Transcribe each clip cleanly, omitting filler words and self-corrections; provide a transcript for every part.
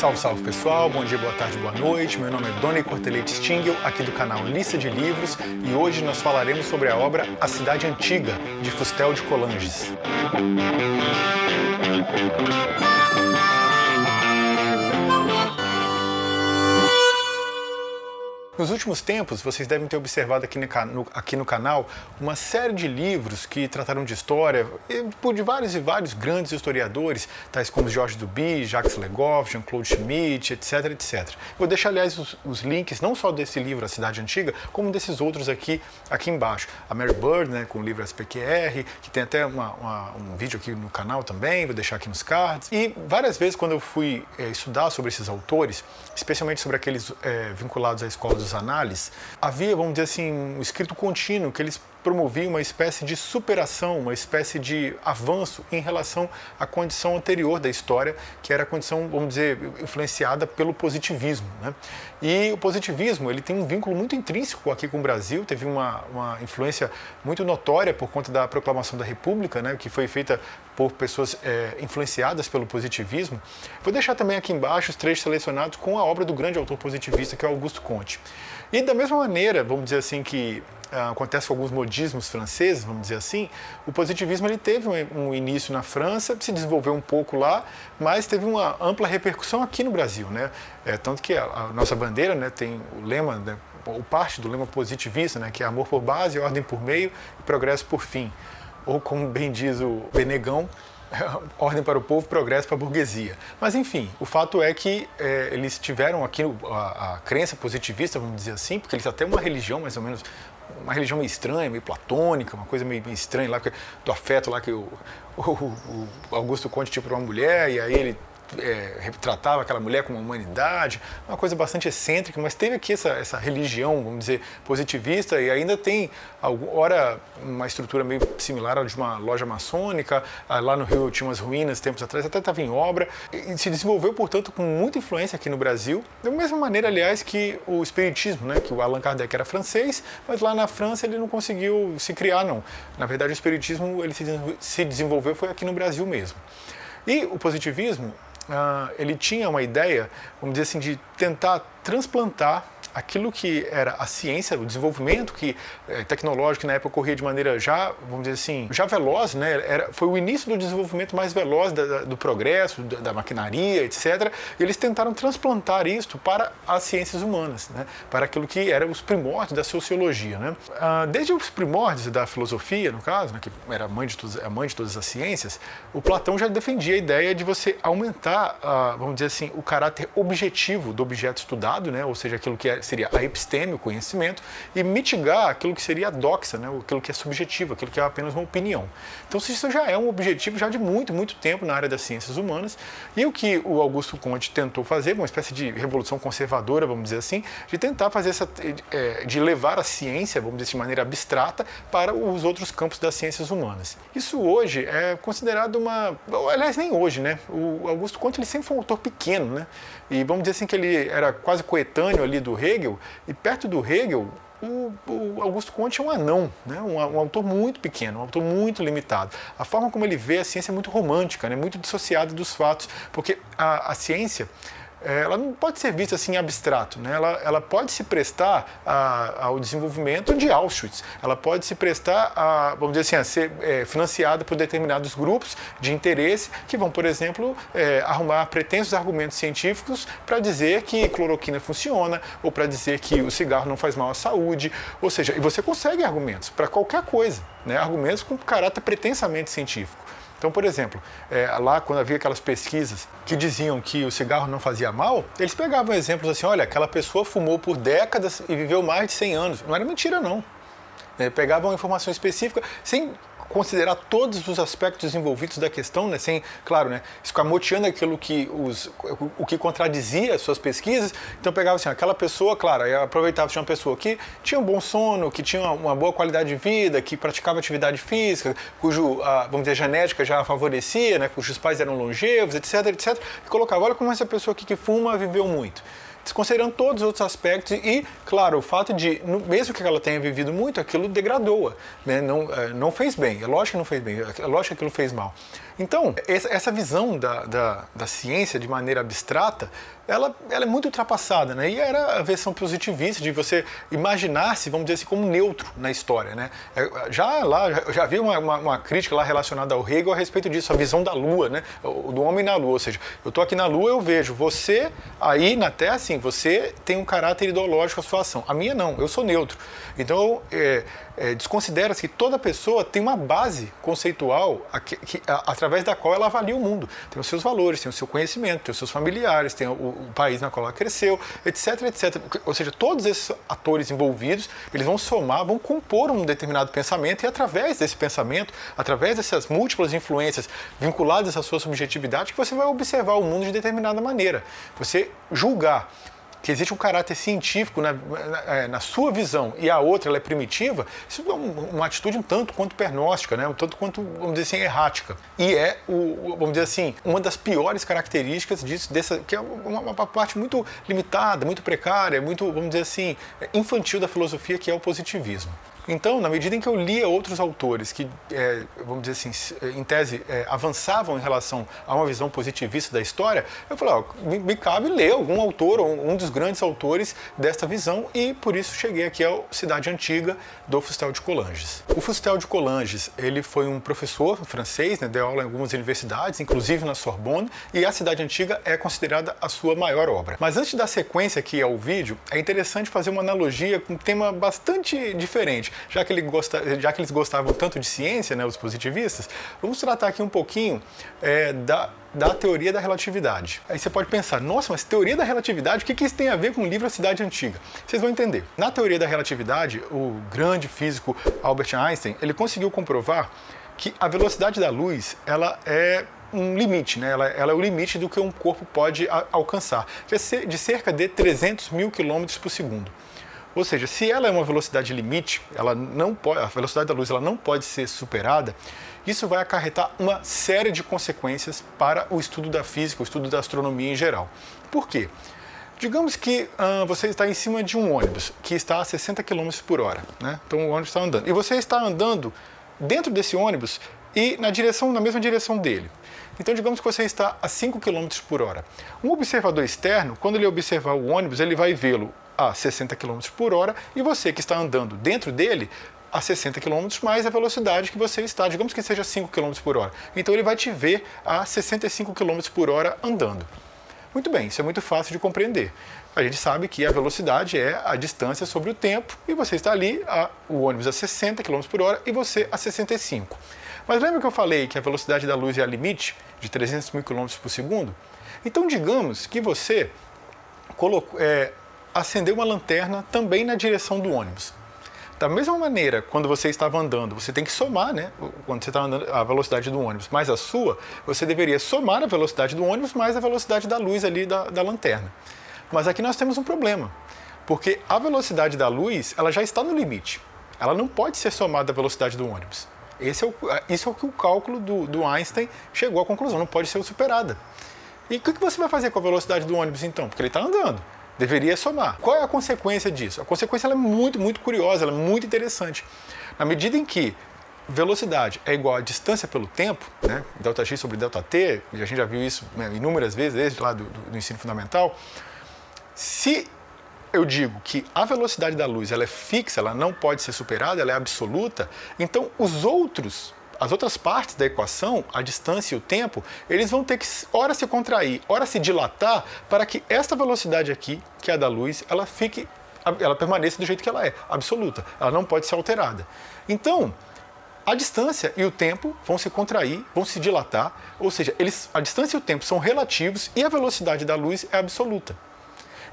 Salve, salve pessoal, bom dia, boa tarde, boa noite. Meu nome é Doni Cortelete Stingel, aqui do canal Lista de Livros, e hoje nós falaremos sobre a obra A Cidade Antiga, de Fustel de Coulanges. Nos últimos tempos, vocês devem ter observado aqui no canal uma série de livros que trataram de história de vários e vários grandes historiadores, tais como Georges Duby, Jacques Le Goff, Jean-Claude Schmitt, etc, etc. Vou deixar, aliás, os links não só desse livro, A Cidade Antiga, como desses outros aqui embaixo. A Mary Bird, né, com o livro SPQR, que tem até um vídeo aqui no canal também, vou deixar aqui nos cards. E várias vezes, quando eu fui estudar sobre esses autores, especialmente sobre aqueles vinculados à escola dos análises, havia, vamos dizer assim, um escrito contínuo que eles promoviam uma espécie de superação, uma espécie de avanço em relação à condição anterior da história, que era a condição, vamos dizer, influenciada pelo positivismo, né? E o positivismo, ele tem um vínculo muito intrínseco aqui com o Brasil, teve uma influência muito notória por conta da proclamação da República, né, que foi feita por pessoas influenciadas pelo positivismo. Vou deixar também aqui embaixo os trechos selecionados com a obra do grande autor positivista, que é Auguste Comte. E da mesma maneira, vamos dizer assim, que acontece com alguns modismos franceses, vamos dizer assim, o positivismo ele teve um início na França, se desenvolveu um pouco lá, mas teve uma ampla repercussão aqui no Brasil, né? Tanto que a nossa bandeira, né, tem o lema, né, ou parte do lema positivista, né, que é amor por base, ordem por meio e progresso por fim. Ou como bem diz o Benegão, ordem para o povo, progresso para a burguesia. Mas enfim, o fato é que eles tiveram aqui a crença positivista, vamos dizer assim, porque eles até uma religião mais ou menos, uma religião meio estranha, meio platônica, uma coisa meio estranha lá, do afeto lá que o Auguste Comte tinha para uma mulher, e aí ele retratava aquela mulher com uma humanidade, uma coisa bastante excêntrica, mas teve aqui essa religião, vamos dizer, positivista, e ainda tem, ora, uma estrutura meio similar à de uma loja maçônica. Lá no Rio tinha umas ruínas tempos atrás, até estava em obra, e se desenvolveu, portanto, com muita influência aqui no Brasil, da mesma maneira, aliás, que o espiritismo, né, que o Allan Kardec era francês, mas lá na França ele não conseguiu se criar, não. Na verdade, o espiritismo ele se desenvolveu foi aqui no Brasil mesmo. E o positivismo, ele tinha uma ideia, vamos dizer assim, de tentar transplantar aquilo que era a ciência, o desenvolvimento tecnológico que na época ocorria de maneira já, vamos dizer assim, já veloz, né? Foi o início do desenvolvimento mais veloz do progresso, da maquinaria, etc. E eles tentaram transplantar isto para as ciências humanas, né? Para aquilo que eram os primórdios da sociologia, né? Desde os primórdios da filosofia, no caso, né, que era a mãe de todas as ciências, o Platão já defendia a ideia de você aumentar, vamos dizer assim, o caráter objetivo do objeto estudado, né? Ou seja, aquilo que seria a episteme, o conhecimento, e mitigar aquilo que seria a doxa, né? Aquilo que é subjetivo, aquilo que é apenas uma opinião. Então isso já é um objetivo já de muito, muito tempo na área das ciências humanas, e o que o Auguste Comte tentou fazer, uma espécie de revolução conservadora, vamos dizer assim, de tentar fazer de levar a ciência, vamos dizer de maneira abstrata, para os outros campos das ciências humanas. Isso hoje é considerado aliás, nem hoje, né? O Auguste Comte ele sempre foi um autor pequeno, né? E vamos dizer assim que ele era quase coetâneo ali do Hegel, e perto do Hegel, o Auguste Comte é um anão, né? Um autor muito pequeno, um autor muito limitado. A forma como ele vê a ciência é muito romântica, né? Muito dissociada dos fatos, porque a ciência, ela não pode ser vista assim abstrato, né? Ela pode se prestar ao desenvolvimento de Auschwitz, ela pode se prestar vamos dizer assim, a ser financiada por determinados grupos de interesse que vão, por exemplo, arrumar pretensos argumentos científicos para dizer que cloroquina funciona, ou para dizer que o cigarro não faz mal à saúde, ou seja, e você consegue argumentos para qualquer coisa, né? Argumentos com caráter pretensamente científico. Então, por exemplo, lá quando havia aquelas pesquisas que diziam que o cigarro não fazia mal, eles pegavam exemplos assim, olha, aquela pessoa fumou por décadas e viveu mais de 100 anos. Não era mentira, não. Pegavam informação específica sem considerar todos os aspectos envolvidos da questão, né, sem, claro, né, escamoteando aquilo que o que contradizia as suas pesquisas. Então pegava assim, aquela pessoa, claro, aí aproveitava, tinha uma pessoa que tinha um bom sono, que tinha uma boa qualidade de vida, que praticava atividade física, cujo, vamos dizer, a genética já a favorecia, né, cujos pais eram longevos, etc, etc, e colocava, olha como essa pessoa aqui que fuma viveu muito. desconsiderando todos os outros aspectos e, claro, o fato de, mesmo que ela tenha vivido muito, aquilo degradou-a, né? Não fez bem, é lógico que não fez bem, é lógico que aquilo fez mal. Então, essa visão da ciência de maneira abstrata, ela é muito ultrapassada, né? E era a versão positivista de você imaginar-se, vamos dizer assim, como neutro na história, né? Já havia uma crítica lá relacionada ao Hegel a respeito disso, a visão da Lua, né? Do homem na Lua, ou seja, eu estou aqui na Lua, eu vejo você aí na Terra, assim, você tem um caráter ideológico a sua ação. A minha não, eu sou neutro. Então, desconsidera-se que toda pessoa tem uma base conceitual através da qual ela avalia o mundo. Tem os seus valores, tem o seu conhecimento, tem os seus familiares, tem o país na qual ela cresceu, etc, etc. Ou seja, todos esses atores envolvidos, eles vão somar, vão compor um determinado pensamento e através desse pensamento, através dessas múltiplas influências vinculadas à sua subjetividade, que você vai observar o mundo de determinada maneira. Você julgar que existe um caráter científico na sua visão e a outra ela é primitiva, isso é uma atitude um tanto quanto pernóstica, né? Um tanto quanto, vamos dizer assim, errática. E vamos dizer assim, uma das piores características disso, que é uma parte muito limitada, muito precária, muito, vamos dizer assim, infantil da filosofia, que é o positivismo. Então, na medida em que eu lia outros autores que, vamos dizer assim, em tese, avançavam em relação a uma visão positivista da história, eu falei, me cabe ler algum autor, ou um dos grandes autores desta visão, e por isso cheguei aqui à Cidade Antiga, do Fustel de Coulanges. O Fustel de Coulanges, ele foi um professor francês, né, deu aula em algumas universidades, inclusive na Sorbonne, e a Cidade Antiga é considerada a sua maior obra. Mas antes de dar sequência aqui ao vídeo, é interessante fazer uma analogia com um tema bastante diferente. Já que eles gostavam tanto de ciência, né, os positivistas, vamos tratar aqui um pouquinho da teoria da relatividade. Aí você pode pensar, nossa, mas teoria da relatividade, o que isso tem a ver com o livro A Cidade Antiga? Vocês vão entender. Na teoria da relatividade, o grande físico Albert Einstein, ele conseguiu comprovar que a velocidade da luz, ela é um limite, né? Ela é o limite do que um corpo pode alcançar, que é de cerca de 300 mil quilômetros por segundo. Ou seja, se ela é uma velocidade limite, a velocidade da luz ela não pode ser superada, isso vai acarretar uma série de consequências para o estudo da física, o estudo da astronomia em geral. Por quê? Digamos que você está em cima de um ônibus que está a 60 km por hora, né? Então o ônibus está andando. E você está andando dentro desse ônibus e na mesma direção dele. Então, digamos que você está a 5 km por hora. Um observador externo, quando ele observar o ônibus, ele vai vê-lo a 60 km por hora e você que está andando dentro dele a 60 km mais a velocidade que você está, digamos que seja 5 km por hora. Então ele vai te ver a 65 km por hora andando. Muito bem, isso é muito fácil de compreender. A gente sabe que a velocidade é a distância sobre o tempo e você está ali, o ônibus a 60 km por hora e você a 65. Mas lembra que eu falei que a velocidade da luz é a limite de 300 mil km por segundo? Então digamos que você acendeu uma lanterna também na direção do ônibus. Da mesma maneira, quando você estava andando, você tem que somar, né? Quando você está andando a velocidade do ônibus mais a sua, você deveria somar a velocidade do ônibus mais a velocidade da luz ali da lanterna. Mas aqui nós temos um problema, porque a velocidade da luz ela já está no limite. Ela não pode ser somada à velocidade do ônibus. Isso é o que o cálculo do Einstein chegou à conclusão, não pode ser superada. E o que você vai fazer com a velocidade do ônibus então? Porque ele está andando. Deveria somar. Qual é a consequência disso? A consequência ela é muito, muito curiosa, ela é muito interessante. Na medida em que velocidade é igual a distância pelo tempo, né? Δx sobre Δt, e a gente já viu isso, né, inúmeras vezes desde lá do ensino fundamental, se eu digo que a velocidade da luz ela é fixa, ela não pode ser superada, ela é absoluta, então as outras partes da equação, a distância e o tempo, eles vão ter que ora se contrair, ora se dilatar para que esta velocidade aqui, que é a da luz, ela permaneça do jeito que ela é, absoluta. Ela não pode ser alterada. Então, a distância e o tempo vão se contrair, vão se dilatar, ou seja, a distância e o tempo são relativos e a velocidade da luz é absoluta.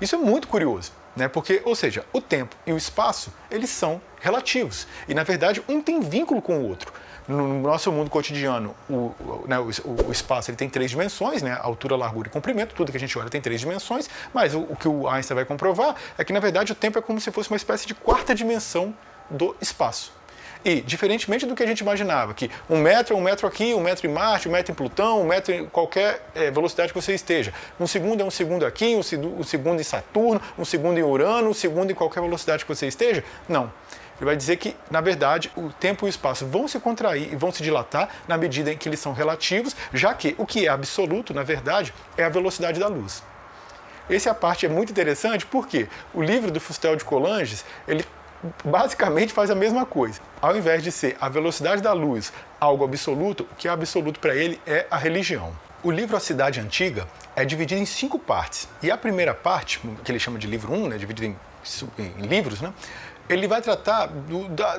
Isso é muito curioso, né? Porque, ou seja, o tempo e o espaço, eles são relativos. E, na verdade, um tem vínculo com o outro. No nosso mundo cotidiano, o espaço ele tem 3 dimensões, né? Altura, largura e comprimento, tudo que a gente olha tem 3 dimensões, mas o que o Einstein vai comprovar é que, na verdade, o tempo é como se fosse uma espécie de 4ª dimensão do espaço. E, diferentemente do que a gente imaginava, que 1 metro é 1 metro aqui, 1 metro em Marte, 1 metro em Plutão, 1 metro em qualquer velocidade que você esteja. 1 segundo é 1 segundo aqui, 1 segundo em Saturno, 1 segundo em Urano, 1 segundo em qualquer velocidade que você esteja. Não. Ele vai dizer que, na verdade, o tempo e o espaço vão se contrair e vão se dilatar na medida em que eles são relativos, já que o que é absoluto, na verdade, é a velocidade da luz. Essa parte é muito interessante porque o livro do Fustel de Coulanges, ele basicamente faz a mesma coisa. Ao invés de ser a velocidade da luz algo absoluto, o que é absoluto para ele é a religião. O livro A Cidade Antiga é dividido em 5 partes. E a primeira parte, que ele chama de livro 1, né, dividido em livros, né? Ele vai tratar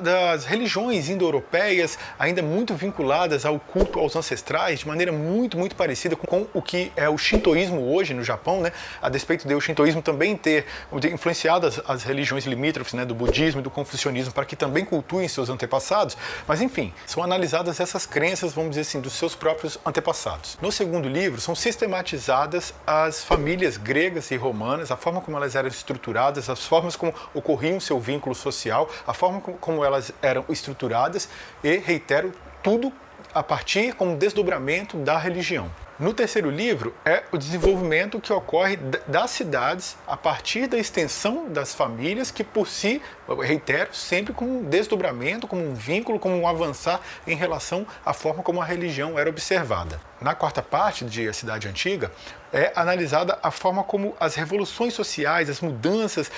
das religiões indo-europeias, ainda muito vinculadas ao culto aos ancestrais, de maneira muito, muito parecida com o que é o shintoísmo hoje no Japão, né? A despeito de o shintoísmo também ter influenciado as religiões limítrofes, né, do budismo e do confucionismo, para que também cultuem seus antepassados. Mas, enfim, são analisadas essas crenças, vamos dizer assim, dos seus próprios antepassados. No segundo livro, são sistematizadas as famílias gregas e romanas, a forma como elas eram estruturadas, as formas como ocorriam seu vínculo social, a forma como elas eram estruturadas e, reitero, tudo a partir como desdobramento da religião. No terceiro livro é o desenvolvimento que ocorre das cidades a partir da extensão das famílias que por si, eu reitero, sempre como um desdobramento, como um vínculo, como um avançar em relação à forma como a religião era observada. Na quarta parte de A Cidade Antiga é analisada a forma como as revoluções sociais, as mudanças,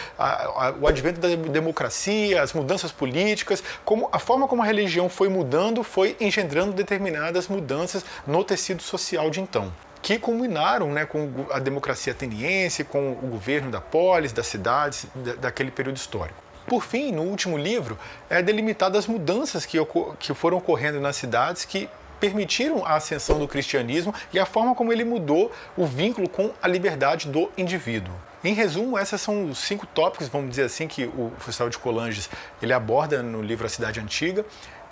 o advento da democracia, as mudanças políticas, como a forma como a religião foi mudando, foi engendrando determinadas mudanças no tecido social de então, que culminaram, né, com a democracia ateniense, com o governo da polis, das cidades, daquele período histórico. Por fim, no último livro, é delimitada as mudanças que foram ocorrendo nas cidades que permitiram a ascensão do cristianismo e a forma como ele mudou o vínculo com a liberdade do indivíduo. Em resumo, esses são os 5 tópicos, vamos dizer assim, que o Fustel de Coulanges ele aborda no livro A Cidade Antiga.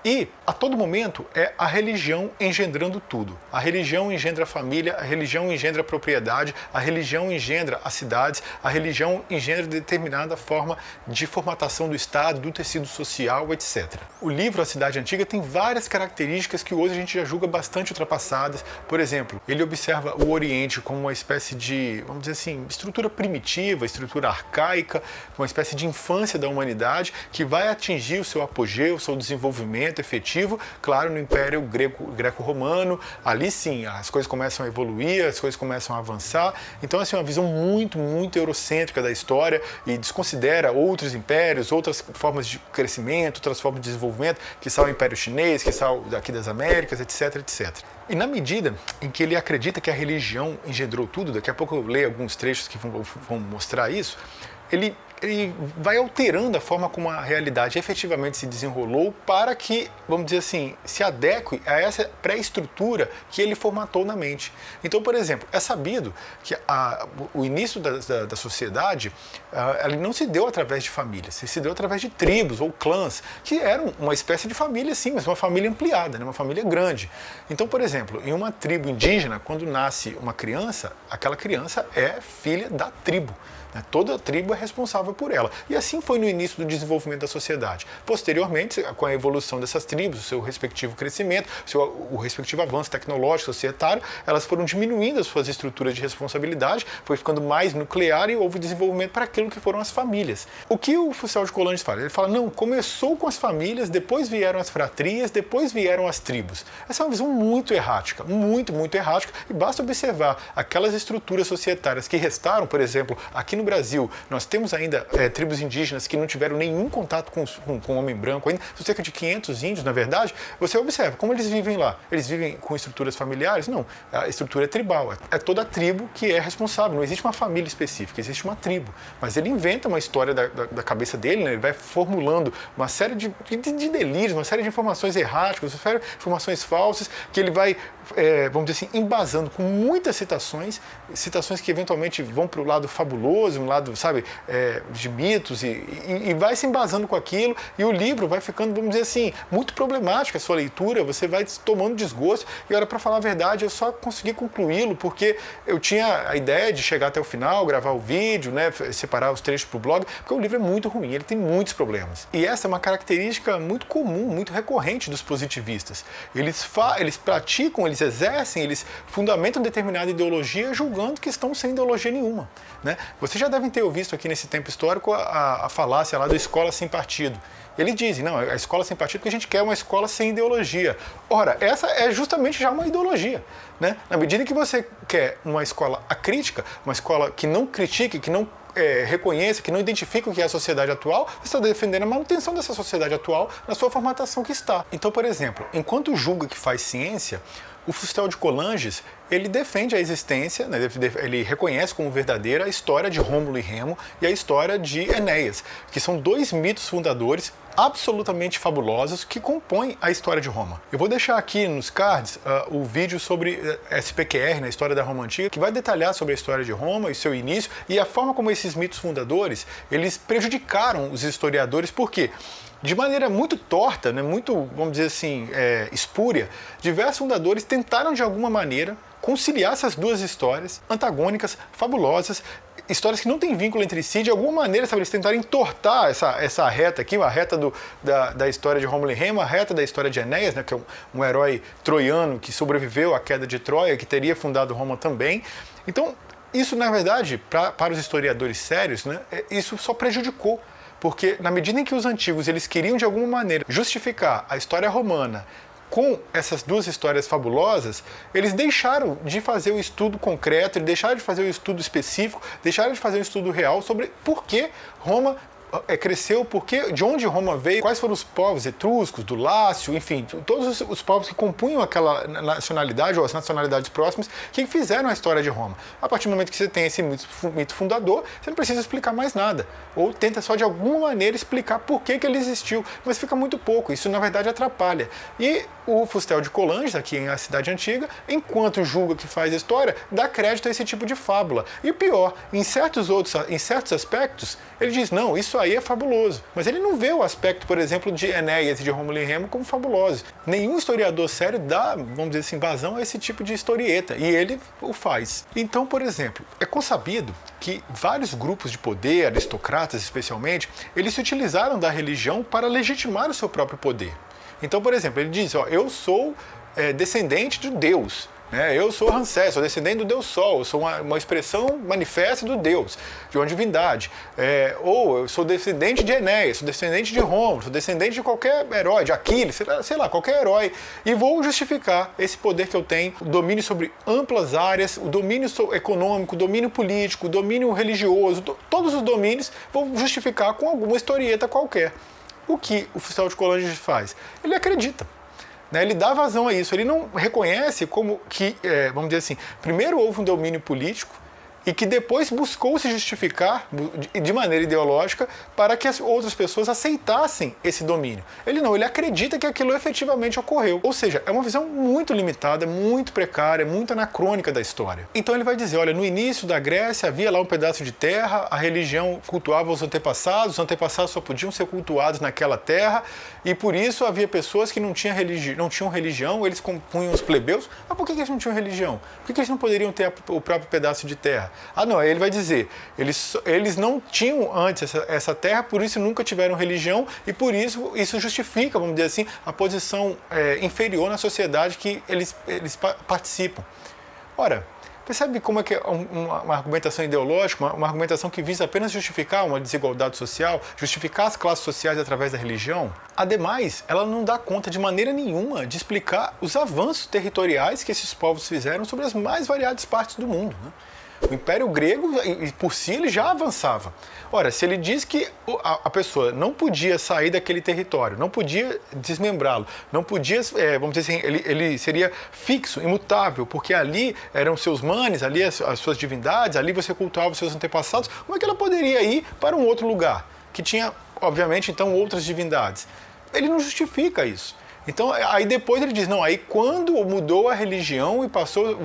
E, a todo momento, é a religião engendrando tudo. A religião engendra a família, a religião engendra a propriedade, a religião engendra as cidades, a religião engendra determinada forma de formatação do Estado, do tecido social, etc. O livro A Cidade Antiga tem várias características que hoje a gente já julga bastante ultrapassadas. Por exemplo, ele observa o Oriente como uma espécie de, vamos dizer assim, estrutura primitiva, estrutura arcaica, uma espécie de infância da humanidade que vai atingir o seu apogeu, o seu desenvolvimento efetivo, claro, no Império Greco-Romano. Ali sim, as coisas começam a evoluir, as coisas começam a avançar. Então, assim, uma visão muito, muito eurocêntrica da história e desconsidera outros impérios, outras formas de crescimento, outras formas de desenvolvimento, que são o Império Chinês, que são daqui das Américas, etc, etc. E na medida em que ele acredita que a religião engendrou tudo, daqui a pouco eu leio alguns trechos que vão mostrar isso, ele vai alterando a forma como a realidade efetivamente se desenrolou para que, vamos dizer assim, se adeque a essa pré-estrutura que ele formatou na mente. Então, por exemplo, é sabido que o início da sociedade ele não se deu através de famílias, se deu através de tribos ou clãs, que eram uma espécie de família, sim, mas uma família ampliada, né? Uma família grande. Então, por exemplo, em uma tribo indígena, quando nasce uma criança, aquela criança é filha da tribo. Toda a tribo é responsável por ela. E assim foi no início do desenvolvimento da sociedade. Posteriormente, com a evolução dessas tribos, o seu respectivo crescimento, o respectivo avanço tecnológico, societário, elas foram diminuindo as suas estruturas de responsabilidade, foi ficando mais nuclear e houve desenvolvimento para aquilo que foram as famílias. O que o Fustel de Coulanges fala? Ele fala, não, começou com as famílias, depois vieram as fratrias, depois vieram as tribos. Essa é uma visão muito errática, muito, muito errática, e basta observar aquelas estruturas societárias que restaram, por exemplo, aqui no Brasil, nós temos ainda tribos indígenas que não tiveram nenhum contato com o homem branco, ainda são cerca de 500 índios, na verdade. Você observa como eles vivem lá. Eles vivem com estruturas familiares? Não, a estrutura é tribal. É toda a tribo que é responsável. Não existe uma família específica, existe uma tribo. Mas ele inventa uma história da cabeça dele, né? Ele vai formulando uma série de delírios, uma série de informações erráticas, uma série de informações falsas, que ele vai, vamos dizer assim, embasando com muitas citações que eventualmente vão para o lado fabuloso, um lado, sabe, de mitos e vai se embasando com aquilo, e o livro vai ficando, vamos dizer assim, muito problemático a sua leitura, você vai tomando desgosto, e olha, para falar a verdade, eu só consegui concluí-lo porque eu tinha a ideia de chegar até o final, gravar o vídeo, né, separar os trechos para o blog, porque o livro é muito ruim, ele tem muitos problemas. E essa é uma característica muito comum, muito recorrente dos positivistas. Eles praticam, eles exercem, eles fundamentam determinada ideologia julgando que estão sem ideologia nenhuma, né? Vocês já devem ter visto aqui nesse tempo histórico a falácia lá da escola sem partido. Eles dizem, não, a escola sem partido porque a gente quer uma escola sem ideologia. Ora, essa é justamente já uma ideologia, né? Na medida que você quer uma escola acrítica, uma escola que não critique, que não reconheça, que não identifica o que é a sociedade atual, você está defendendo a manutenção dessa sociedade atual na sua formatação que está. Então, por exemplo, enquanto julga que faz ciência, o Fustel de Coulanges, ele defende a existência, né, ele reconhece como verdadeira a história de Rômulo e Remo e a história de Enéas, que são dois mitos fundadores absolutamente fabulosos que compõem a história de Roma. Eu vou deixar aqui nos cards o vídeo sobre SPQR, na história da Roma Antiga, que vai detalhar sobre a história de Roma e seu início e a forma como esses mitos fundadores, eles prejudicaram os historiadores, por quê? De maneira muito torta, né, muito, vamos dizer assim, espúria, diversos fundadores tentaram de alguma maneira conciliar essas duas histórias antagônicas, fabulosas, histórias que não têm vínculo entre si, de alguma maneira, sabe, eles tentaram entortar essa reta aqui, a reta da história de Rômulo e Remo, a reta da história de Enéas, né, que é um herói troiano que sobreviveu à queda de Troia, que teria fundado Roma também. Então, isso, na verdade, para os historiadores sérios, né, isso só prejudicou. Porque na medida em que os antigos eles queriam de alguma maneira justificar a história romana com essas duas histórias fabulosas, eles deixaram de fazer o estudo concreto, deixaram de fazer o estudo específico, deixaram de fazer o estudo real sobre por que Roma cresceu, de onde Roma veio, quais foram os povos etruscos, do Lácio, enfim, todos os povos que compunham aquela nacionalidade ou as nacionalidades próximas que fizeram a história de Roma. A partir do momento que você tem esse mito fundador, você não precisa explicar mais nada. Ou tenta só de alguma maneira explicar por que ele existiu, mas fica muito pouco, isso na verdade atrapalha. E o Fustel de Coulanges, aqui em A Cidade Antiga, enquanto julga que faz a história, dá crédito a esse tipo de fábula. E pior, em certos aspectos, ele diz, não, isso aí é fabuloso. Mas ele não vê o aspecto, por exemplo, de Enéas e de Rômulo e Remo como fabuloso. Nenhum historiador sério dá, vamos dizer assim, vazão a esse tipo de historieta, e ele o faz. Então, por exemplo, é consabido que vários grupos de poder, aristocratas especialmente, eles se utilizaram da religião para legitimar o seu próprio poder. Então, por exemplo, ele diz, ó, eu sou descendente de Deus, né? Eu sou Ramsés, sou descendente do Deus Sol, eu sou uma expressão manifesta do Deus, de uma divindade. Ou eu sou descendente de Enéas, sou descendente de Rômulo, sou descendente de qualquer herói, de Aquiles, sei lá, qualquer herói, e vou justificar esse poder que eu tenho, o domínio sobre amplas áreas, o domínio econômico, o domínio político, o domínio religioso, todos os domínios, vou justificar com alguma historieta qualquer. O que o Fustel de Coulanges faz? Ele acredita, né? Ele dá vazão a isso, ele não reconhece como que, vamos dizer assim, primeiro houve um domínio político e que depois buscou se justificar de maneira ideológica para que as outras pessoas aceitassem esse domínio. Ele não, ele acredita que aquilo efetivamente ocorreu. Ou seja, é uma visão muito limitada, muito precária, muito anacrônica da história. Então ele vai dizer, olha, no início da Grécia havia lá um pedaço de terra, a religião cultuava os antepassados só podiam ser cultuados naquela terra, e por isso havia pessoas que não tinham religião, eles compunham os plebeus. Mas por que eles não tinham religião? Por que eles não poderiam ter o próprio pedaço de terra? Ah, não, aí ele vai dizer, eles não tinham antes essa terra, por isso nunca tiveram religião, e por isso justifica, vamos dizer assim, a posição inferior na sociedade que eles participam. Ora, percebe como é que é uma argumentação ideológica, uma argumentação que visa apenas justificar uma desigualdade social, justificar as classes sociais através da religião? Ademais, ela não dá conta de maneira nenhuma de explicar os avanços territoriais que esses povos fizeram sobre as mais variadas partes do mundo, né? O Império Grego, por si, ele já avançava. Ora, se ele diz que a pessoa não podia sair daquele território, não podia desmembrá-lo, não podia, vamos dizer assim, ele seria fixo, imutável, porque ali eram seus manes, ali as suas divindades, ali você cultuava os seus antepassados, como é que ela poderia ir para um outro lugar, que tinha, obviamente, então, outras divindades? Ele não justifica isso. Então, aí depois ele diz, não, aí quando mudou a religião e passou,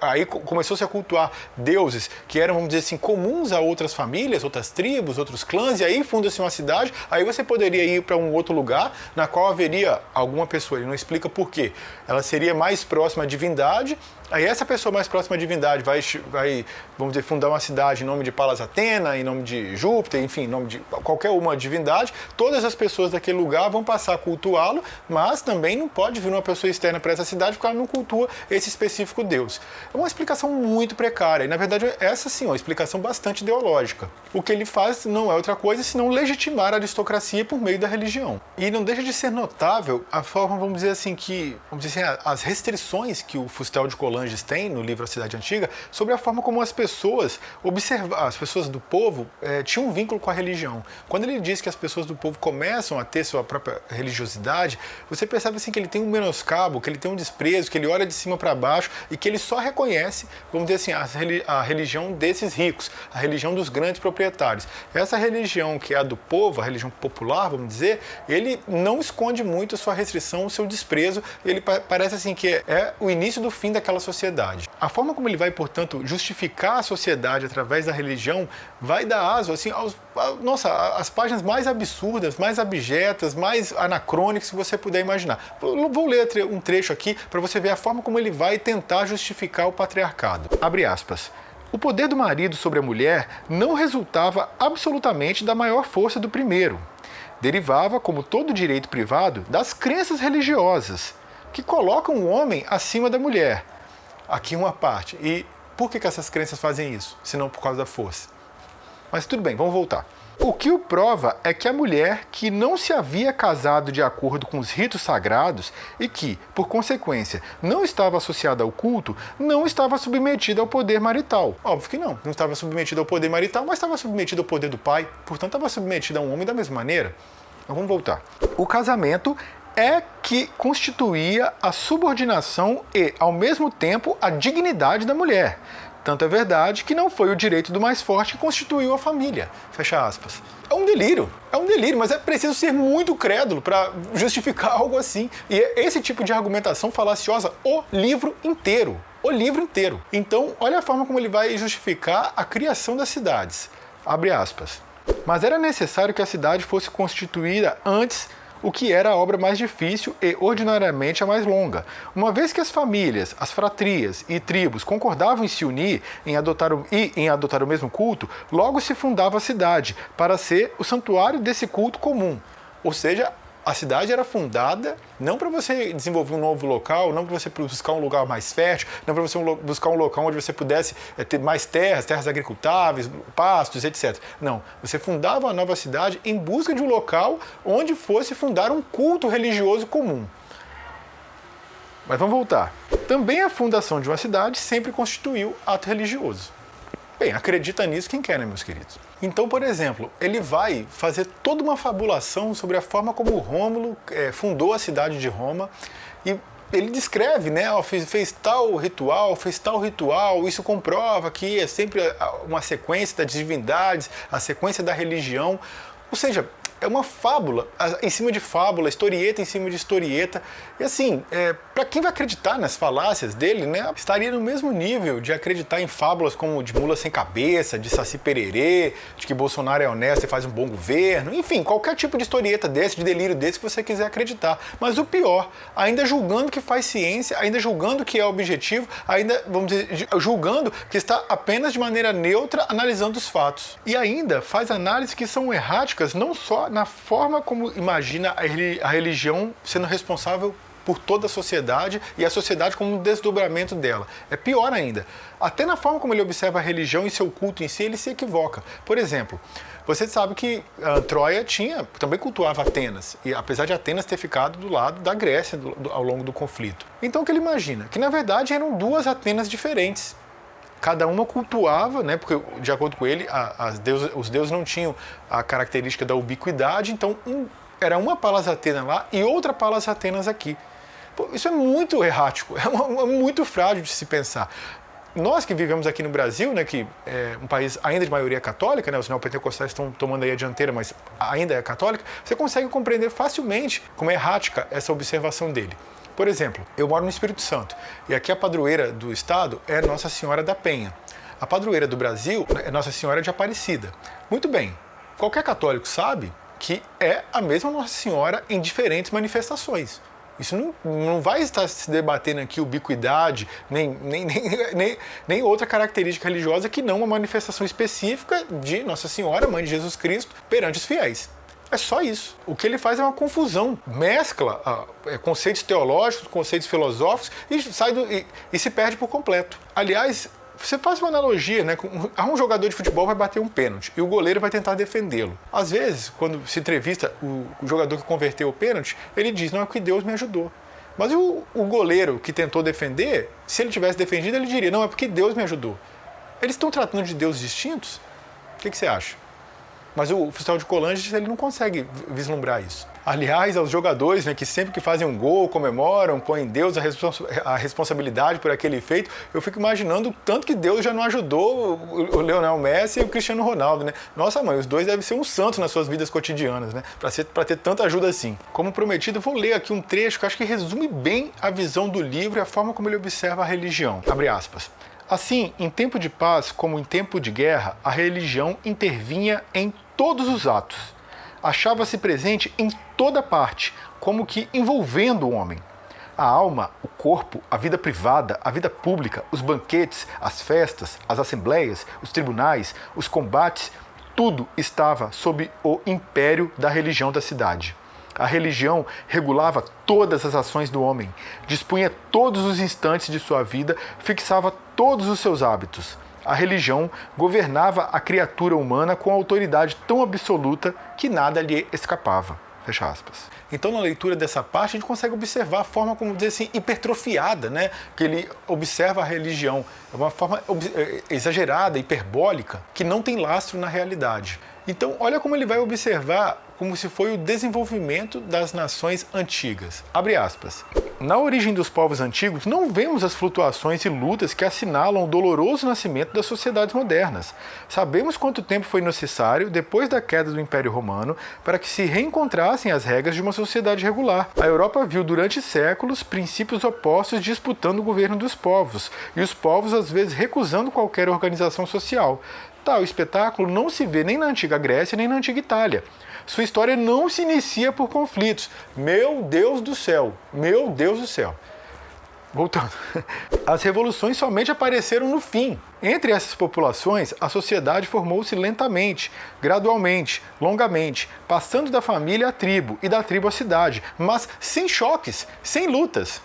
aí começou-se a cultuar deuses que eram, vamos dizer assim, comuns a outras famílias, outras tribos, outros clãs, e aí funda-se uma cidade, aí você poderia ir para um outro lugar na qual haveria alguma pessoa, ele não explica por quê. Ela seria mais próxima à divindade, aí essa pessoa mais próxima à divindade vai, vamos dizer, fundar uma cidade em nome de Palas Atena, em nome de Júpiter, enfim, em nome de qualquer uma divindade. Todas as pessoas daquele lugar vão passar a cultuá-lo, mas também não pode vir uma pessoa externa para essa cidade porque ela não cultua esse específico Deus. É uma explicação muito precária e, na verdade, essa sim é uma explicação bastante ideológica. O que ele faz não é outra coisa senão legitimar a aristocracia por meio da religião. E não deixa de ser notável a forma, vamos dizer assim, as restrições que o Fustel de Coulanges tem no livro A Cidade Antiga sobre a forma como as pessoas do povo tinham um vínculo com a religião. Quando ele diz que as pessoas do povo começam a ter sua própria religiosidade, você percebe assim que ele tem um menoscabo, que ele tem um desprezo, que ele olha de cima para baixo e que ele só reconhece, vamos dizer assim, a religião desses ricos, a religião dos grandes proprietários. Essa religião que é a do povo, a religião popular, vamos dizer, ele não esconde muito a sua restrição, o seu desprezo, ele parece assim que é o início do fim daquela sociedade. A forma como ele vai, portanto, justificar a sociedade através da religião vai dar aso assim, às páginas mais absurdas, mais abjetas, mais anacrônicas que você puder imaginar. Vou ler um trecho aqui para você ver a forma como ele vai tentar justificar o patriarcado. Abre aspas. O poder do marido sobre a mulher não resultava absolutamente da maior força do primeiro. Derivava, como todo direito privado, das crenças religiosas, que colocam o homem acima da mulher. Aqui uma parte. E por que essas crenças fazem isso, se não por causa da força? Mas tudo bem, vamos voltar. O que o prova é que a mulher que não se havia casado de acordo com os ritos sagrados e que, por consequência, não estava associada ao culto, não estava submetida ao poder marital. Óbvio que não estava submetida ao poder marital, mas estava submetida ao poder do pai, portanto estava submetida a um homem da mesma maneira. Então vamos voltar. O casamento é que constituía a subordinação e, ao mesmo tempo, a dignidade da mulher. Tanto é verdade que não foi o direito do mais forte que constituiu a família. Fecha aspas. É um delírio, mas é preciso ser muito crédulo para justificar algo assim. E é esse tipo de argumentação falaciosa o livro inteiro. O livro inteiro. Então, olha a forma como ele vai justificar a criação das cidades. Abre aspas. Mas era necessário que a cidade fosse constituída antes, o que era a obra mais difícil e, ordinariamente, a mais longa. Uma vez que as famílias, as fratrias e tribos concordavam em se unir em adotar o mesmo culto, logo se fundava a cidade, para ser o santuário desse culto comum. Ou seja, a cidade era fundada não para você desenvolver um novo local, não para você buscar um lugar mais fértil, não para você buscar um local onde você pudesse ter mais terras agricultáveis, pastos, etc. Não, você fundava uma nova cidade em busca de um local onde fosse fundar um culto religioso comum. Mas vamos voltar. Também a fundação de uma cidade sempre constituiu ato religioso. Bem, acredita nisso quem quer, né, meus queridos? Então, por exemplo, ele vai fazer toda uma fabulação sobre a forma como Rômulo fundou a cidade de Roma e ele descreve, né, fez tal ritual, isso comprova que é sempre uma sequência das divindades, a sequência da religião, ou seja, é uma fábula em cima de fábula, historieta em cima de historieta. E assim, para quem vai acreditar nas falácias dele, né, estaria no mesmo nível de acreditar em fábulas como de mula sem cabeça, de Saci Pererê, de que Bolsonaro é honesto e faz um bom governo, enfim, qualquer tipo de historieta desse, de delírio desse que você quiser acreditar. Mas o pior, ainda julgando que faz ciência, ainda julgando que é objetivo, ainda, vamos dizer, julgando que está apenas de maneira neutra analisando os fatos. E ainda faz análises que são erráticas não só na forma como imagina a religião sendo responsável por toda a sociedade e a sociedade como um desdobramento dela. É pior ainda. Até na forma como ele observa a religião e seu culto em si, ele se equivoca. Por exemplo, você sabe que Troia também cultuava Atenas, e apesar de Atenas ter ficado do lado da Grécia ao longo do conflito. Então o que ele imagina? Que na verdade eram duas Atenas diferentes. Cada uma cultuava, né, porque de acordo com ele, os deuses não tinham a característica da ubiquidade, então era uma Palas Atenas lá e outra Palas Atenas aqui. Pô, isso é muito errático, é muito frágil de se pensar. nós que vivemos aqui no Brasil, né, que é um país ainda de maioria católica, né, os neopentecostais estão tomando aí a dianteira, mas ainda é católica, você consegue compreender facilmente como é errática essa observação dele. Por exemplo, eu moro no Espírito Santo e aqui a padroeira do estado é Nossa Senhora da Penha. A padroeira do Brasil é Nossa Senhora de Aparecida. Muito bem, qualquer católico sabe que é a mesma Nossa Senhora em diferentes manifestações. Isso não vai estar se debatendo aqui ubiquidade, nem outra característica religiosa que não uma manifestação específica de Nossa Senhora, Mãe de Jesus Cristo, perante os fiéis. É só isso. O que ele faz é uma confusão, mescla conceitos teológicos, conceitos filosóficos e se perde por completo. Aliás, você faz uma analogia, né? Um jogador de futebol vai bater um pênalti e o goleiro vai tentar defendê-lo. Às vezes, quando se entrevista o jogador que converteu o pênalti, ele diz, não, é que Deus me ajudou. Mas o goleiro que tentou defender, se ele tivesse defendido, ele diria, não, é porque Deus me ajudou. Eles estão tratando de deuses distintos? O que você acha? Mas o Cristóvão de Colanges, ele não consegue vislumbrar isso. Aliás, aos jogadores, né, que sempre que fazem um gol, comemoram, põem Deus a responsabilidade por aquele feito, eu fico imaginando o tanto que Deus já não ajudou o Lionel Messi e o Cristiano Ronaldo, né? Nossa mãe, os dois devem ser uns santos nas suas vidas cotidianas, né? Para ter tanta ajuda assim. Como prometido, eu vou ler aqui um trecho que eu acho que resume bem a visão do livro e a forma como ele observa a religião. Abre aspas. Assim, em tempo de paz como em tempo de guerra, a religião intervinha em todos os atos. Achava-se presente em toda parte, como que envolvendo o homem. A alma, o corpo, a vida privada, a vida pública, os banquetes, as festas, as assembleias, os tribunais, os combates, tudo estava sob o império da religião da cidade. A religião regulava todas as ações do homem, dispunha todos os instantes de sua vida, fixava todos os seus hábitos. A religião governava a criatura humana com autoridade tão absoluta que nada lhe escapava. Fecha aspas. Então, na leitura dessa parte, a gente consegue observar a forma, como dizer assim, hipertrofiada, né? Que ele observa a religião. É uma forma exagerada, hiperbólica, que não tem lastro na realidade. Então, olha como ele vai observar como se foi o desenvolvimento das nações antigas. Abre aspas. Na origem dos povos antigos, não vemos as flutuações e lutas que assinalam o doloroso nascimento das sociedades modernas. Sabemos quanto tempo foi necessário, depois da queda do Império Romano, para que se reencontrassem as regras de uma sociedade regular. A Europa viu durante séculos princípios opostos disputando o governo dos povos, e os povos às vezes recusando qualquer organização social. Tal espetáculo não se vê nem na antiga Grécia nem na antiga Itália. Sua história não se inicia por conflitos. Meu Deus do céu! Meu Deus do céu! Voltando. As revoluções somente apareceram no fim. Entre essas populações, a sociedade formou-se lentamente, gradualmente, longamente, passando da família à tribo e da tribo à cidade, mas sem choques, sem lutas.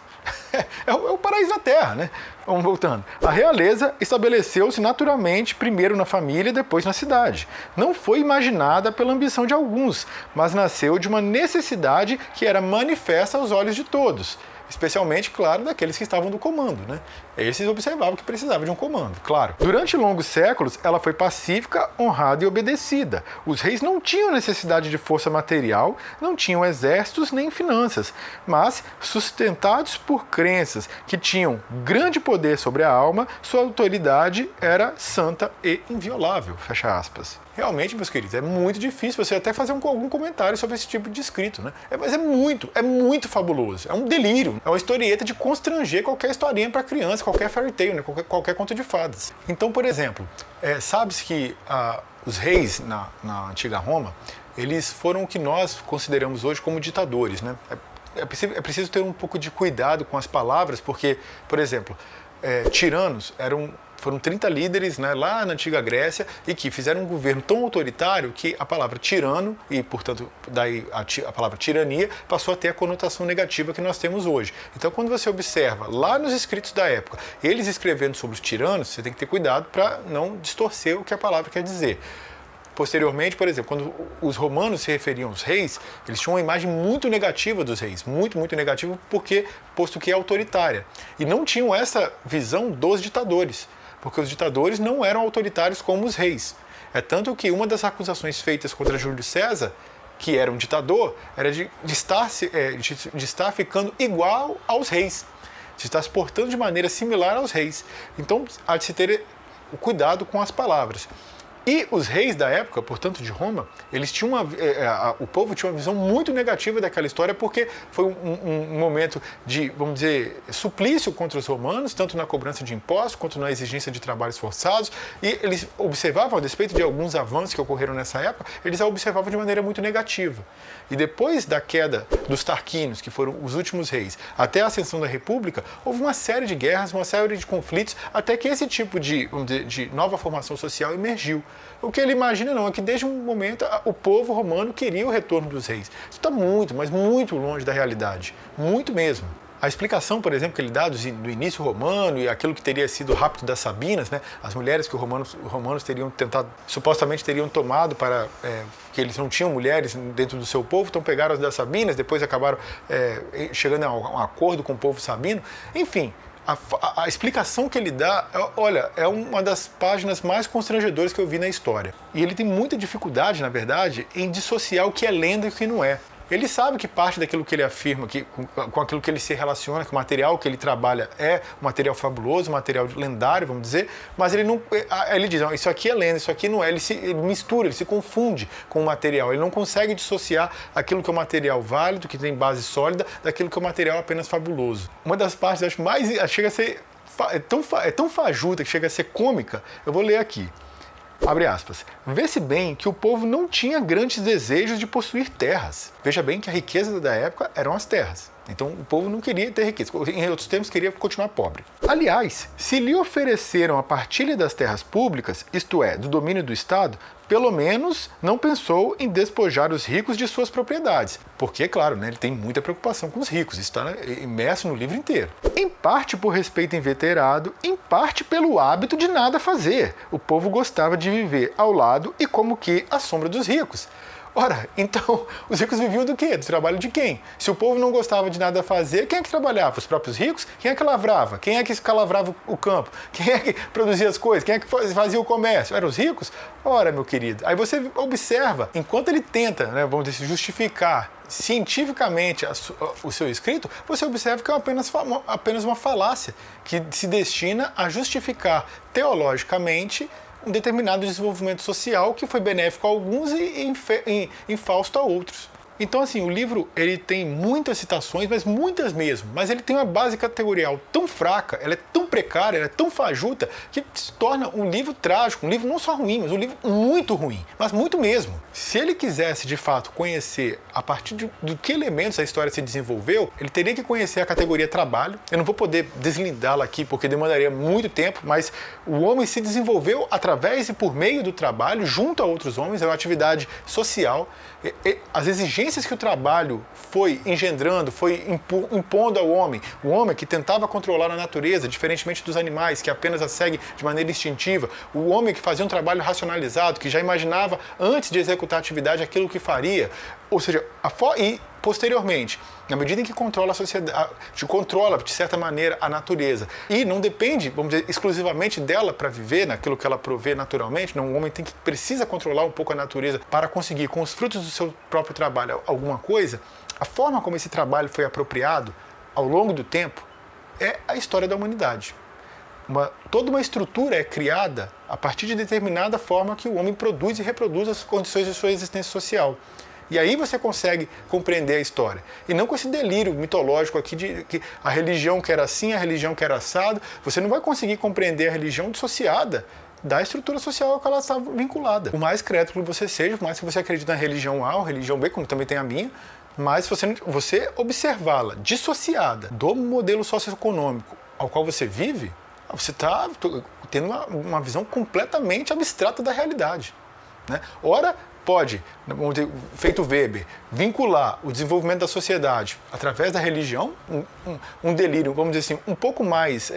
É o paraíso na Terra, né? Vamos voltando. A realeza estabeleceu-se naturalmente primeiro na família e depois na cidade. Não foi imaginada pela ambição de alguns, mas nasceu de uma necessidade que era manifesta aos olhos de todos. Especialmente, claro, daqueles que estavam do comando, né? Esses observavam que precisavam de um comando, claro. Durante longos séculos, ela foi pacífica, honrada e obedecida. Os reis não tinham necessidade de força material, não tinham exércitos nem finanças, mas, sustentados por crenças que tinham grande poder sobre a alma, sua autoridade era santa e inviolável. Fecha aspas. Realmente, meus queridos, é muito difícil você até fazer algum comentário sobre esse tipo de escrito, né? Mas é muito fabuloso. É um delírio. É uma historieta de constranger qualquer historinha para criança, qualquer fairy tale, né? qualquer conto de fadas. Então, por exemplo, sabe-se que os reis na antiga Roma, eles foram o que nós consideramos hoje como ditadores, né? É preciso ter um pouco de cuidado com as palavras, porque, por exemplo, tiranos foram 30 líderes, né, lá na antiga Grécia e que fizeram um governo tão autoritário que a palavra tirano e, portanto, daí a palavra tirania passou a ter a conotação negativa que nós temos hoje. Então, quando você observa lá nos escritos da época, eles escrevendo sobre os tiranos, você tem que ter cuidado para não distorcer o que a palavra quer dizer. Posteriormente, por exemplo, quando os romanos se referiam aos reis, eles tinham uma imagem muito negativa dos reis, muito negativa, posto que é autoritária. E não tinham essa visão dos ditadores, porque os ditadores não eram autoritários como os reis. É tanto que uma das acusações feitas contra Júlio César, que era um ditador, era de estar ficando igual aos reis. se está se portando de maneira similar aos reis. Então há de se ter o cuidado com as palavras. E os reis da época, portanto de Roma, eles tinham o povo tinha uma visão muito negativa daquela história, porque foi um momento de, vamos dizer, suplício contra os romanos, tanto na cobrança de impostos quanto na exigência de trabalhos forçados, e eles observavam, a despeito de alguns avanços que ocorreram nessa época, eles a observavam de maneira muito negativa. E depois da queda dos Tarquínios, que foram os últimos reis, até a ascensão da República, houve uma série de guerras, uma série de conflitos, até que esse tipo de, vamos dizer, de nova formação social emergiu. O que ele imagina não é que desde um momento o povo romano queria o retorno dos reis. Isso está muito, mas muito longe da realidade. Muito mesmo. A explicação, por exemplo, que ele dá do início romano e aquilo que teria sido o rapto das Sabinas, né? As mulheres que os romanos teriam tentado, supostamente teriam tomado para... que eles não tinham mulheres dentro do seu povo, então pegaram as das Sabinas, depois acabaram chegando a um acordo com o povo sabino. Enfim, a explicação que ele dá, olha, é uma das páginas mais constrangedoras que eu vi na história. E ele tem muita dificuldade, na verdade, em dissociar o que é lenda e o que não é. Ele sabe que parte daquilo que ele afirma, com aquilo que ele se relaciona, que o material que ele trabalha é um material fabuloso, um material lendário, vamos dizer, mas ele não. Ele diz, não, isso aqui é lenda, isso aqui não é. Ele mistura, ele se confunde com o material. Ele não consegue dissociar aquilo que é um material válido, que tem base sólida, daquilo que é um material apenas fabuloso. Uma das partes, acho mais. Chega a ser. É tão fajuta que chega a ser cômica. Eu vou ler aqui. Abre aspas. Vê-se bem que o povo não tinha grandes desejos de possuir terras. Veja bem que a riqueza da época eram as terras. Então o povo não queria ter riqueza. Em outros termos, queria continuar pobre. Aliás, se lhe ofereceram a partilha das terras públicas, isto é, do domínio do Estado, pelo menos não pensou em despojar os ricos de suas propriedades. Porque, claro, né, ele tem muita preocupação com os ricos. Isso está imerso no livro inteiro. Em parte por respeito inveterado, em parte pelo hábito de nada fazer. O povo gostava de viver ao lado e como que à sombra dos ricos. Ora, então, os ricos viviam do quê? Do trabalho de quem? Se o povo não gostava de nada fazer, quem é que trabalhava? Os próprios ricos? Quem é que lavrava? Quem é que escalavrava o campo? Quem é que produzia as coisas? Quem é que fazia o comércio? Eram os ricos? Ora, meu querido, aí você observa, enquanto ele tenta, né, vamos dizer, justificar cientificamente o seu escrito, você observa que é apenas uma falácia que se destina a justificar teologicamente um determinado desenvolvimento social que foi benéfico a alguns e infausto a outros. Então, assim, o livro ele tem muitas citações, mas muitas mesmo. Mas ele tem uma base categorial tão fraca, ela é tão precária, ela é tão fajuta, que se torna um livro trágico, um livro não só ruim, mas um livro muito ruim, mas muito mesmo. Se ele quisesse, de fato, conhecer a partir de que elementos a história se desenvolveu, ele teria que conhecer a categoria trabalho. Eu não vou poder deslindá-la aqui, porque demandaria muito tempo, mas o homem se desenvolveu através e por meio do trabalho, junto a outros homens, é uma atividade social. As exigências que o trabalho foi engendrando, foi impondo ao homem, o homem que tentava controlar a natureza, diferentemente dos animais, que apenas a segue de maneira instintiva, o homem que fazia um trabalho racionalizado, que já imaginava antes de executar a atividade aquilo que faria, ou seja, e posteriormente, na medida em que controla a sociedade, controla de certa maneira a natureza e não depende, vamos dizer, exclusivamente dela para viver naquilo que ela provê naturalmente, não, o homem precisa controlar um pouco a natureza para conseguir com os frutos do seu próprio trabalho alguma coisa. A forma como esse trabalho foi apropriado ao longo do tempo é a história da humanidade. Toda uma estrutura é criada a partir de determinada forma que o homem produz e reproduz as condições de sua existência social. E aí você consegue compreender a história. E não com esse delírio mitológico aqui de que a religião que era assim, a religião que era assado. Você não vai conseguir compreender a religião dissociada da estrutura social a que ela está vinculada. Por mais crédulo que você seja, por mais que você acredite na religião A ou religião B, como também tem a minha, mas você observá-la dissociada do modelo socioeconômico ao qual você vive, você está tendo uma visão completamente abstrata da realidade, né? Ora, pode, feito Weber, vincular o desenvolvimento da sociedade através da religião, um delírio, vamos dizer assim, um pouco mais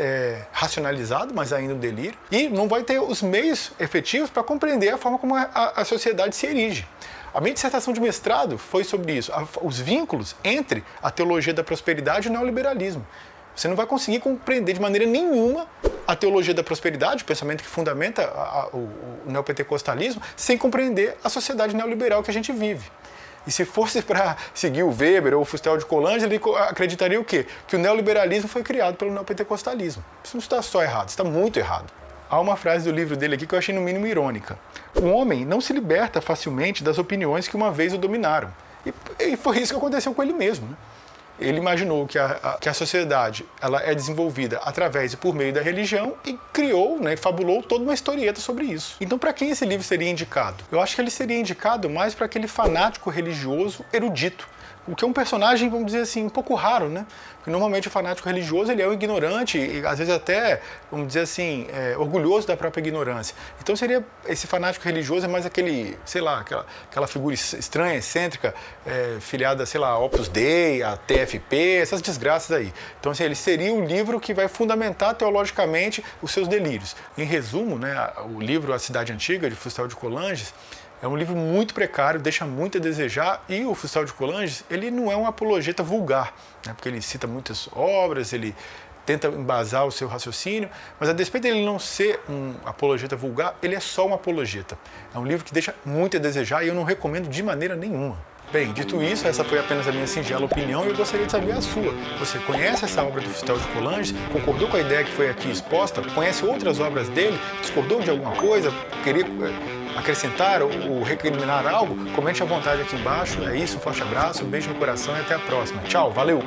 racionalizado, mas ainda um delírio, e não vai ter os meios efetivos para compreender a forma como a sociedade se erige. A minha dissertação de mestrado foi sobre isso, os vínculos entre a teologia da prosperidade e o neoliberalismo. Você não vai conseguir compreender de maneira nenhuma a teologia da prosperidade, o pensamento que fundamenta o neopentecostalismo, sem compreender a sociedade neoliberal que a gente vive. E se fosse para seguir o Weber ou o Fustel de Coulanges, ele acreditaria o quê? Que o neoliberalismo foi criado pelo neopentecostalismo. Isso não está só errado, está muito errado. Há uma frase do livro dele aqui que eu achei no mínimo irônica. O homem não se liberta facilmente das opiniões que uma vez o dominaram. E foi isso que aconteceu com ele mesmo, né? Ele imaginou que a sociedade ela é desenvolvida através e por meio da religião e criou, né, fabulou toda uma historieta sobre isso. Então, para quem esse livro seria indicado? Eu acho que ele seria indicado mais para aquele fanático religioso erudito, o que é um personagem, vamos dizer assim, um pouco raro, né? Porque normalmente o fanático religioso ele é um ignorante e às vezes até, vamos dizer assim, orgulhoso da própria ignorância. Então seria esse fanático religioso é mais aquele, sei lá, aquela figura estranha, excêntrica, filiada, sei lá, a Opus Dei, a TFP, essas desgraças aí. Então assim, ele seria um livro que vai fundamentar teologicamente os seus delírios. Em resumo, né, o livro A Cidade Antiga, de Fustel de Coulanges, é um livro muito precário, deixa muito a desejar, e o Fustel de Coulanges, ele não é um apologeta vulgar, né, porque ele cita muitas obras, ele tenta embasar o seu raciocínio, mas a despeito dele não ser um apologeta vulgar, ele é só um apologeta. É um livro que deixa muito a desejar e eu não recomendo de maneira nenhuma. Bem, dito isso, essa foi apenas a minha singela opinião e eu gostaria de saber a sua. Você conhece essa obra do Fustel de Coulanges? Concordou com a ideia que foi aqui exposta? Conhece outras obras dele? Discordou de alguma coisa? Queria acrescentar ou recriminar algo? Comente à vontade aqui embaixo. É isso, um forte abraço, um beijo no coração e até a próxima. Tchau, valeu!